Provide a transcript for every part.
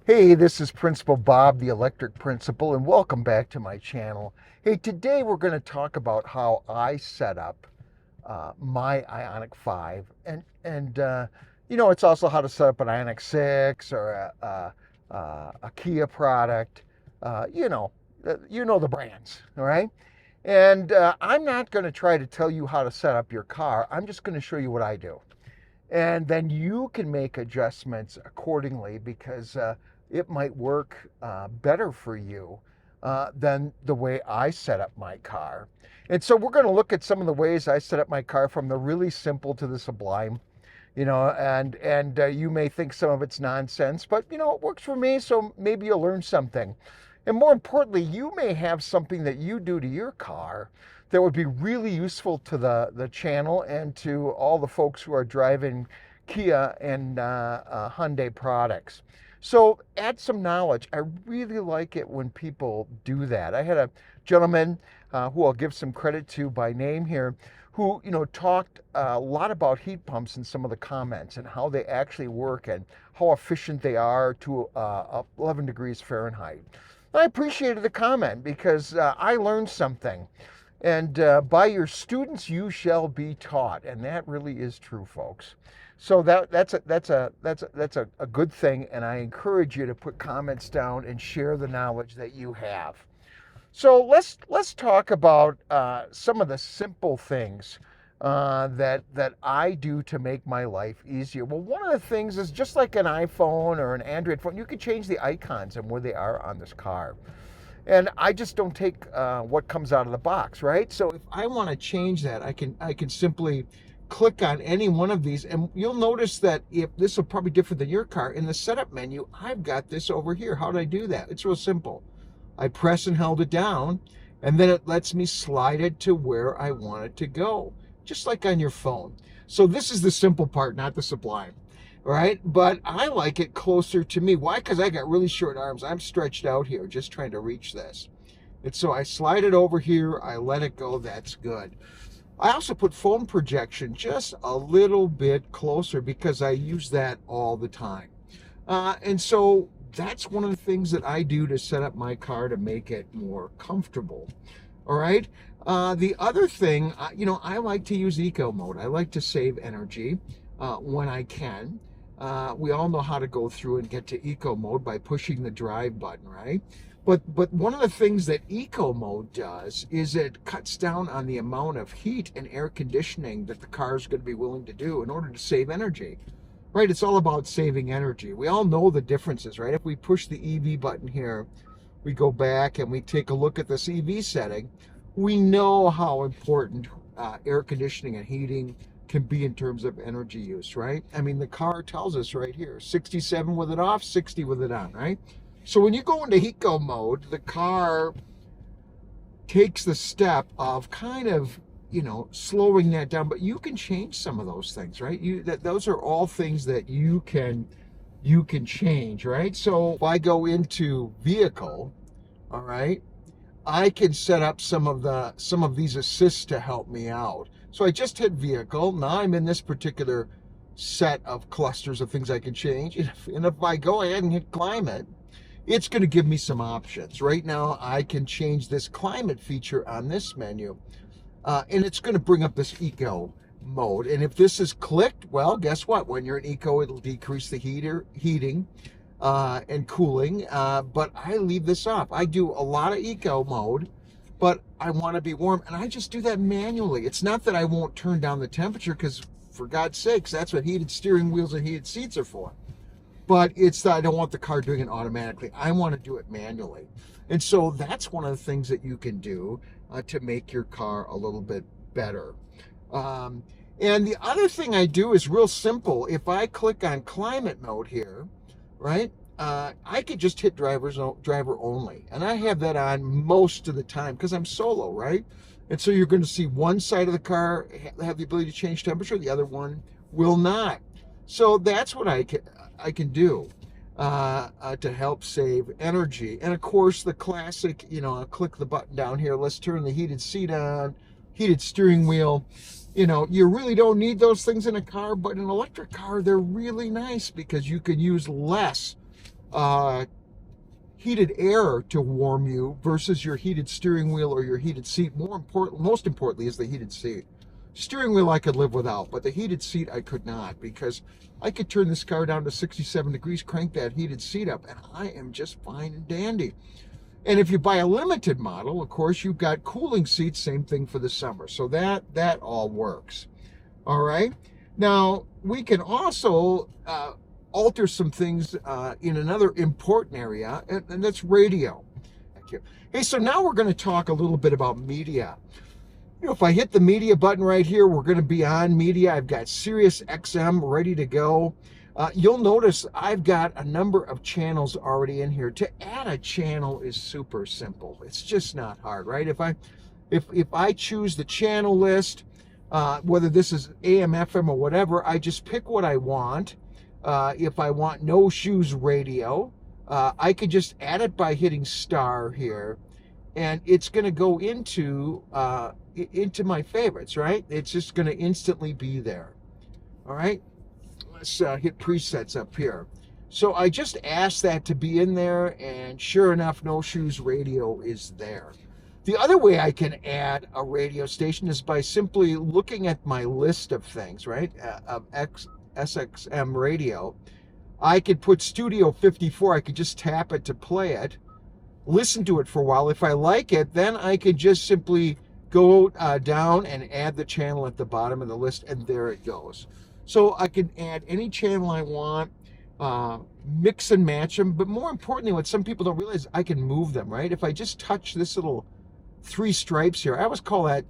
Hey, this is Principal Bob, the Electric Principal, and welcome back to my channel. Hey, today we're going to talk about how I set up my IONIQ 5, and it's also how to set up an IONIQ 6 or a Kia product. You know, the brands, all right? And I'm not going to try to tell you how to set up your car. I'm just going to show you what I do. And then you can make adjustments accordingly because it might work better for you than the way I set up my car. And so we're going to look at some of the ways I set up my car, from the really simple to the sublime. And you may think some of it's nonsense, but it works for me, so maybe you'll learn something. And more importantly, you may have something that you do to your car that would be really useful to the channel and to all the folks who are driving Kia and Hyundai products. So add some knowledge. I really like it when people do that. I had a gentleman who I'll give some credit to by name here, who talked a lot about heat pumps in some of the comments and how they actually work and how efficient they are to 11 degrees Fahrenheit. I appreciated the comment because I learned something. And by your students you shall be taught, and that really is true, folks. So that's a good thing, and I encourage you to put comments down and share the knowledge that you have. So let's talk about some of the simple things that I do to make my life easier. Well, one of the things is, just like an iPhone or an Android phone, you can change the icons and where they are on this car. And I just don't take what comes out of the box, right? So if I want to change that, I can simply click on any one of these, and you'll notice that if this will probably different than your car, in the setup menu, I've got this over here. How do I do that? It's real simple. I press and held it down, and then it lets me slide it to where I want it to go, just like on your phone. So this is the simple part, not the sublime. Right? But I like it closer to me. Why? Because I got really short arms. I'm stretched out here just trying to reach this. And so I slide it over here. I let it go. That's good. I also put phone projection just a little bit closer because I use that all the time. And so that's one of the things that I do to set up my car to make it more comfortable. All right. The other thing, I like to use eco mode. I like to save energy when I can. We all know how to go through and get to eco mode by pushing the drive button, right? But one of the things that eco mode does is it cuts down on the amount of heat and air conditioning that the car is going to be willing to do in order to save energy, right? It's all about saving energy. We all know the differences, right? If we push the EV button here, we go back and we take a look at this EV setting, we know how important air conditioning and heating can be in terms of energy use, right? I mean, the car tells us right here, 67 with it off, 60 with it on, right? So when you go into eco mode, the car takes the step of kind of, slowing that down, but you can change some of those things, right? Those are all things that you can change, right? So if I go into vehicle, all right, I can set up some of these assists to help me out. So I just hit vehicle. Now I'm in this particular set of clusters of things I can change. And if I go ahead and hit climate, it's going to give me some options. Right now, I can change this climate feature on this menu. And it's going to bring up this eco mode. And if this is clicked, well, guess what? When you're in eco, it'll decrease the heating and cooling. But I leave this off. I do a lot of eco mode, but I want to be warm, and I just do that manually. It's not that I won't turn down the temperature, because for God's sakes, that's what heated steering wheels and heated seats are for. But it's that I don't want the car doing it automatically. I want to do it manually. And so that's one of the things that you can do to make your car a little bit better. And the other thing I do is real simple. If I click on climate mode here, right, I could just hit driver only, and I have that on most of the time because I'm solo, right? And so you're going to see one side of the car have the ability to change temperature, the other one will not. So that's what I can do to help save energy. And of course, the classic, I'll click the button down here. Let's turn the heated seat on, heated steering wheel. You really don't need those things in a car, but in an electric car, they're really nice because you can use less heated air to warm you versus your heated steering wheel or your heated seat. Most importantly is the heated seat. Steering wheel I could live without, but the heated seat I could not, because I could turn this car down to 67 degrees, crank that heated seat up, and I am just fine and dandy. And if you buy a limited model, of course, you've got cooling seats, same thing for the summer. So that all works. All right. Now, we can also alter some things in another important area, and that's radio. Thank you. Hey, so now we're going to talk a little bit about media. You know, if I hit the media button right here, we're going to be on media. I've got Sirius XM ready to go. You'll notice I've got a number of channels already in here. To add a channel is super simple. It's just not hard, right? If I choose the channel list, whether this is AM, FM, or whatever, I just pick what I want. If I want No Shoes Radio, I could just add it by hitting star here, and it's going to go into my favorites, right? It's just going to instantly be there. All right, let's hit presets up here. So I just asked that to be in there, and sure enough, No Shoes Radio is there. The other way I can add a radio station is by simply looking at my list of things, right? Of SXM radio. I could put Studio 54. I could just tap it to play it, listen to it for a while. If I like it, then I could just simply go down and add the channel at the bottom of the list, and there it goes. So I can add any channel I want, mix and match them, but more importantly, what some people don't realize, I can move them, right? If I just touch this little 3 stripes here, I always call that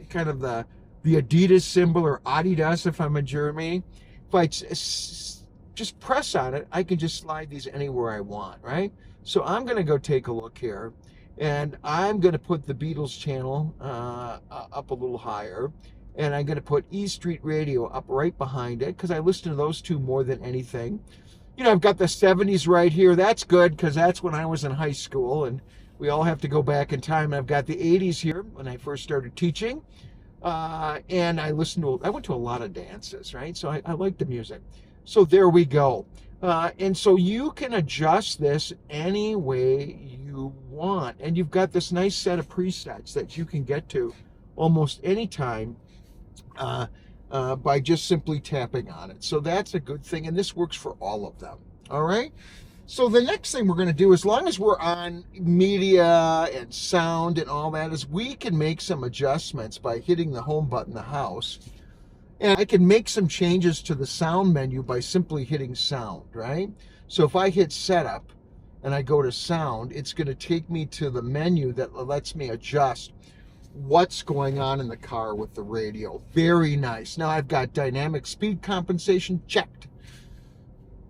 kind of the Adidas symbol, or Adidas if I'm in Germany. If I just press on it, I can just slide these anywhere I want, right? So I'm going to go take a look here, and I'm going to put the Beatles channel up a little higher, and I'm going to put E Street Radio up right behind it, because I listen to those two more than anything. You know, I've got the 70s right here. That's good, because that's when I was in high school, and we all have to go back in time. I've got the 80s here when I first started teaching, and I went to a lot of dances, right? So I like the music. So there we go. And so you can adjust this any way you want. And you've got this nice set of presets that you can get to almost any time by just simply tapping on it. So that's a good thing. And this works for all of them. All right. So the next thing we're going to do, as long as we're on media and sound and all that, is we can make some adjustments by hitting the home button, the house. And I can make some changes to the sound menu by simply hitting sound, right? So if I hit setup and I go to sound, it's going to take me to the menu that lets me adjust what's going on in the car with the radio. Very nice. Now I've got dynamic speed compensation checked.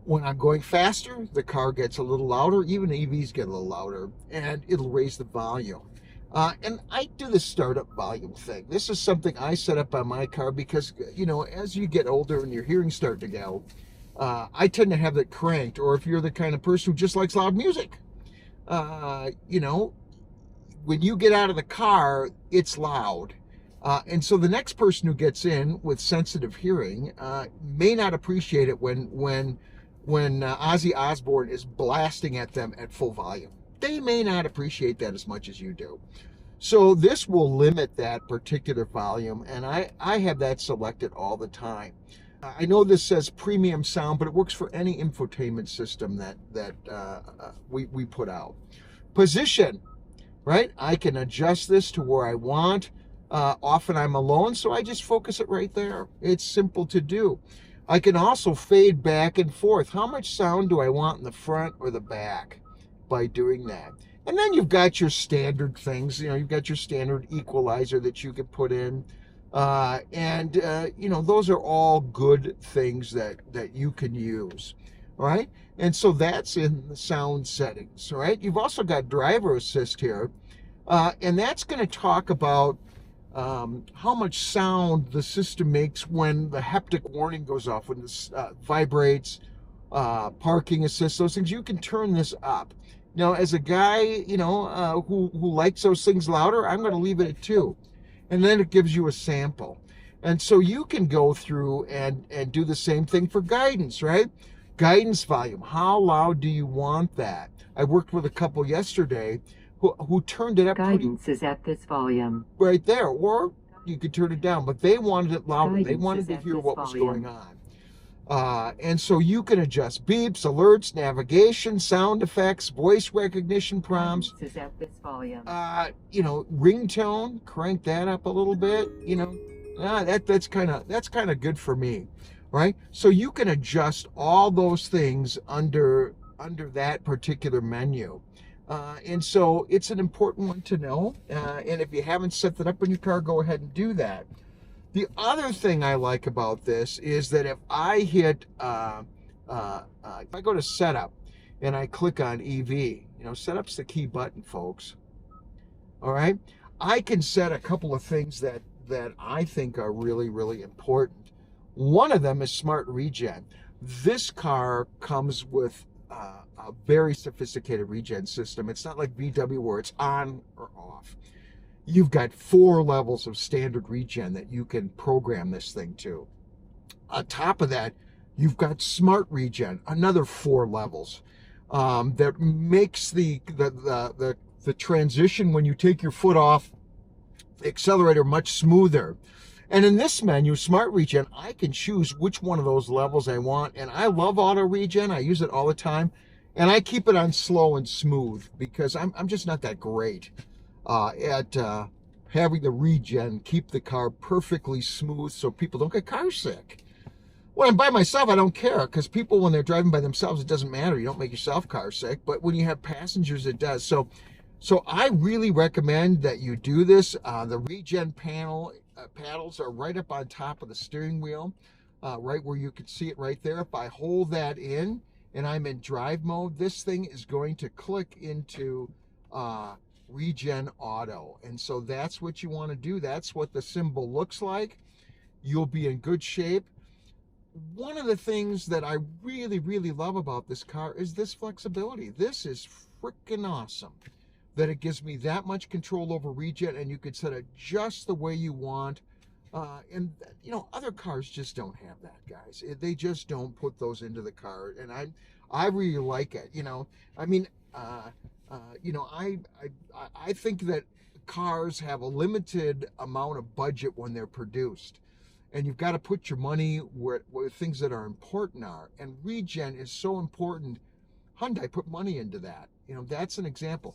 When I'm going faster, the car gets a little louder. Even EVs get a little louder, and it'll raise the volume. And I do the startup volume thing. This is something I set up on my car because, you know, as you get older and your hearing start to go, I tend to have it cranked. Or if you're the kind of person who just likes loud music, you know, when you get out of the car, it's loud. And so the next person who gets in with sensitive hearing may not appreciate it when Ozzy Osbourne is blasting at them at full volume. They may not appreciate that as much as you do. So this will limit that particular volume, and I have that selected all the time. I know this says premium sound, but it works for any infotainment system that we put out. Position, right? I can adjust this to where I want. Often I'm alone, so I just focus it right there. It's simple to do. I can also fade back and forth. How much sound do I want in the front or the back by doing that? And then you've got your standard things. You know, you've got your standard equalizer that you can put in. You know, those are all good things that you can use. All right. And so that's in the sound settings. All right. You've also got driver assist here. And that's going to talk about how much sound the system makes when the haptic warning goes off, when this vibrates, parking assist, those things. You can turn this up. Now, as a guy, you know, who likes those things louder, I'm going to leave it at 2. And then it gives you a sample. And so you can go through and do the same thing for guidance, right? Guidance volume, how loud do you want that? I worked with a couple yesterday who turned it up Guidance is at this volume. right there, or you could turn it down, but they wanted it louder. They Guidance wanted is to at hear this what was going volume. on. And so you can adjust beeps, alerts, navigation, sound effects, voice recognition prompts. Guidance is at this volume. You know, ringtone, crank that up a little bit. You know, that's kind of good for me, right? So you can adjust all those things under that particular menu. And so it's an important one to know. And if you haven't set that up in your car, go ahead and do that. The other thing I like about this is that if I hit, if I go to setup and I click on EV, you know, setup's the key button, folks. All right. I can set a couple of things that I think are really, really important. One of them is smart regen. This car comes with a very sophisticated regen system. It's not like VW where it's on or off. You've got 4 levels of standard regen that you can program this thing to. On top of that, you've got smart regen, another 4 levels that makes the transition when you take your foot off the accelerator much smoother. And in this menu, Smart Regen, I can choose which one of those levels I want. And I love auto regen. I use it all the time. And I keep it on slow and smooth because I'm just not that great at having the regen keep the car perfectly smooth so people don't get car sick. When I'm by myself, I don't care because people, when they're driving by themselves, it doesn't matter. You don't make yourself car sick. But when you have passengers, it does. So I really recommend that you do this. The regen paddles are right up on top of the steering wheel, right where you can see it right there. If I hold that in and I'm in drive mode, this thing is going to click into Regen Auto. And so that's what you want to do. That's what the symbol looks like. You'll be in good shape. One of the things that I really, really love about this car is this flexibility. This is freaking awesome that it gives me that much control over regen, and you can set it just the way you want. And you know, other cars just don't have that, guys. They just don't put those into the car, and I really like it. You know, I mean, you know, I think that cars have a limited amount of budget when they're produced, and you've got to put your money where things that are important are. And regen is so important. Hyundai put money into that. You know, that's an example.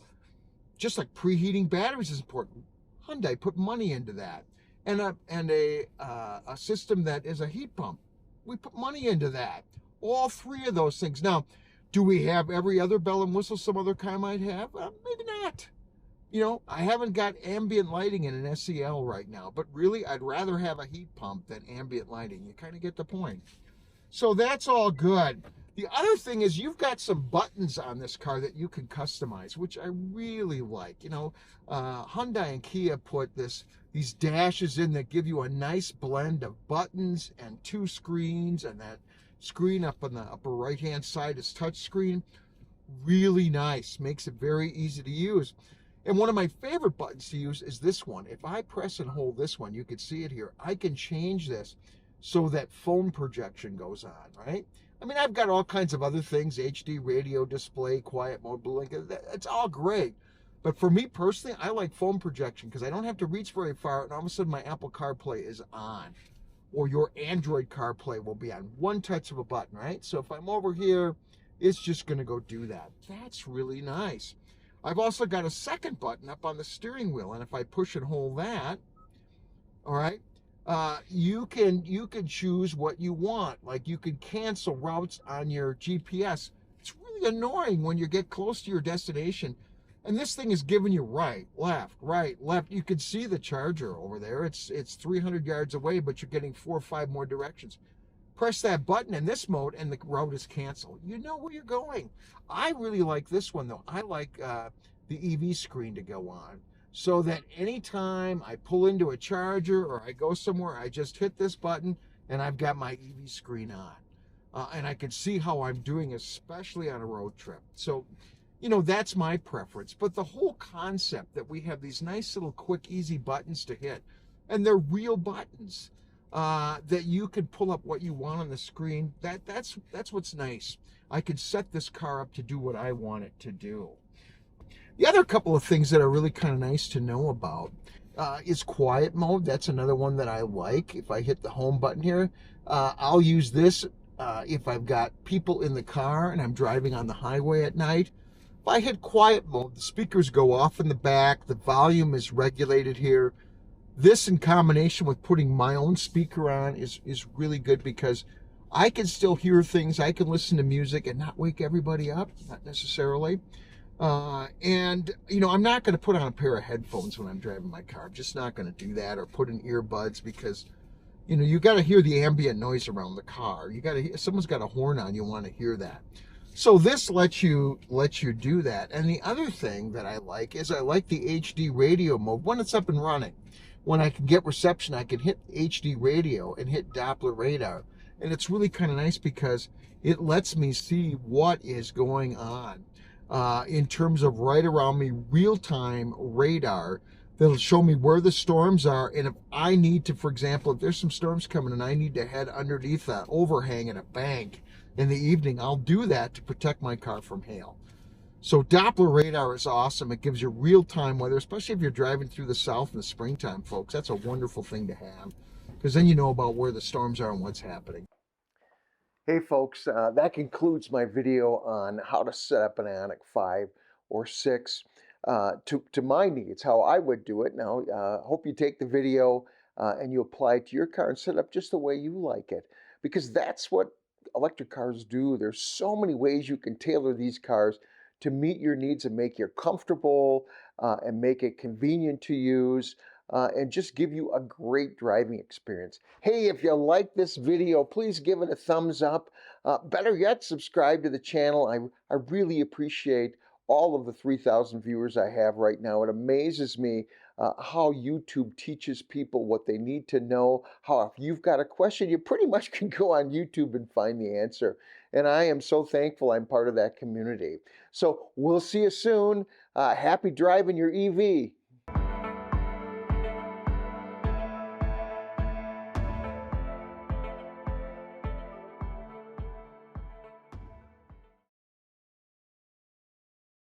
Just like preheating batteries is important. Hyundai put money into that. And a system that is a heat pump, we put money into that. All 3 of those things. Now, do we have every other bell and whistle some other car might have? Maybe not. You know, I haven't got ambient lighting in an SEL right now, but really I'd rather have a heat pump than ambient lighting. You kind of get the point. So that's all good. The other thing is you've got some buttons on this car that you can customize, which I really like. You know, Hyundai and Kia put these dashes in that give you a nice blend of buttons and 2 screens, and that screen up on the upper right-hand side is touch screen. Really nice. Makes it very easy to use. And one of my favorite buttons to use is this one. If I press and hold this one, you can see it here. I can change this so that phone projection goes on, right? I mean, I've got all kinds of other things, HD radio display, quiet mode, blink. It's all great. But for me personally, I like phone projection because I don't have to reach very far, and all of a sudden my Apple CarPlay is on. Or your Android CarPlay will be on one touch of a button, right? So if I'm over here, it's just going to go do that. That's really nice. I've also got a second button up on the steering wheel, and if I push and hold that, all right, you can choose what you want. Like you can cancel routes on your GPS. It's really annoying when you get close to your destination, and this thing is giving you right, left. You can see the charger over there. It's 300 yards away, but you're getting 4 or 5 more directions. Press that button in this mode, and the route is canceled. You know where you're going. I really like this one though. I like the EV screen to go on, so that anytime I pull into a charger or I go somewhere, I just hit this button and I've got my EV screen on. And I can see how I'm doing, especially on a road trip. So, you know, that's my preference. But the whole concept that we have these nice little quick, easy buttons to hit, and they're real buttons. that you can pull up what you want on the screen. That's what's nice. I could set this car up to do what I want it to do. The other couple of things that are really kind of nice to know about is quiet mode. That's another one that I like. If I hit the home button here, I'll use this if I've got people in the car and I'm driving on the highway at night. If I hit quiet mode, the speakers go off in the back, the volume is regulated here. This in combination with putting my own speaker on is really good because I can still hear things. I can listen to music and not wake everybody up, not necessarily. And, I'm not going to put on a pair of headphones when I'm driving my car. I'm just not going to do that, or put in earbuds because, you got to hear the ambient noise around the car. Someone's got a horn on, you want to hear that. So this lets you do that. And the other thing that I like is I like the HD radio mode when it's up and running. When I can get reception, I can hit HD radio and hit Doppler radar. And it's really kind of nice because it lets me see what is going on in terms of right around me, real-time radar that'll show me where the storms are. And if I need to, for example, if there's some storms coming and I need to head underneath that overhang in a bank in the evening, I'll do that to protect my car from hail. So Doppler radar is awesome. It gives you real-time weather, especially if you're driving through the south in the springtime, folks. That's a wonderful thing to have because then you know about where the storms are and what's happening. Hey folks, that concludes my video on how to set up an IONIQ 5 or 6 to my needs, how I would do it. Now, hope you take the video and you apply it to your car and set it up just the way you like it, because that's what electric cars do. There's so many ways you can tailor these cars to meet your needs and make you comfortable and make it convenient to use. And just give you a great driving experience. Hey, if you like this video, please give it a thumbs up. Better yet, subscribe to the channel. I really appreciate all of the 3,000 viewers I have right now. It amazes me how YouTube teaches people what they need to know, how if you've got a question, you pretty much can go on YouTube and find the answer. And I am so thankful I'm part of that community. So we'll see you soon. Happy driving your EV.